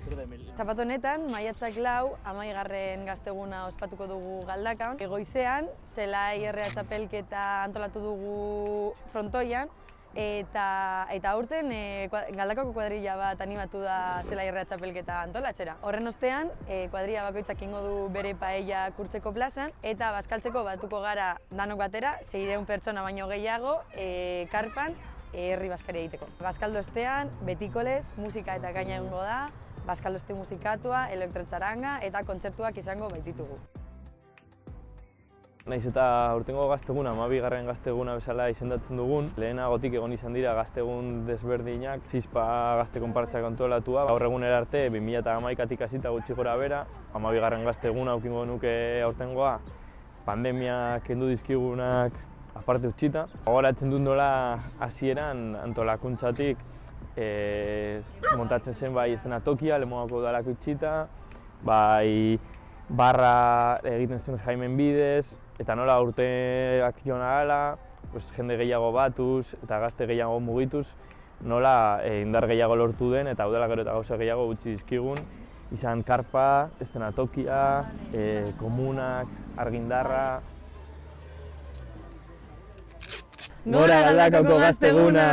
Txapat honetan, maiatzak 4, 11. gazteguna ospatuko dugu Galdakan. Goizean, zelai herria txapelketa antolatu dugu frontoian, eta aurten Galdakako kuadrilla bat animatu da zelai herria txapelketa antolatzera. Horren ostean, kuadrilla bakoitzak ingo du bere paella kurtzeko plazan, eta bazkaltzeko batuko gara danok batera, 600 pertsona baino gehiago, karpan, herri bazkaria egiteko. Bazkaldu ostean, betikolez, musika eta kaina egongo da, bazkaldu oste musikatua, elektrotxaranga eta kontzertuak izango baititugu. Naiz eta aurtengo gazteguna, 12. gazteguna bezala izendatzen dugun, lehenagotik egon izan dira gaztegun desberdinak, Zizpa gazte konpartsak antolatua. Gaur egunera arte, 2011tik hasita gutxi gora bera, 12. gazteguna aukingo nuke aurtengoa, pandemiak kendu dizkigunak aparte utxita. Gogoratzen dut nola hasieran antolakuntzatik montatzen zen bai eszenatokia, Lemoako udalako itxita, bai barra egiten zen Jaimen bidez, eta nola urteak joan ahala, jende gehiago batuz eta gazte gehiago mugituz, nola indar gehiago lortu den eta udala gero eta gauza gehiago utzi dizkigun, izan karpa, eszenatokia, komunak, argindarra. Gora Galdakako gazteguna!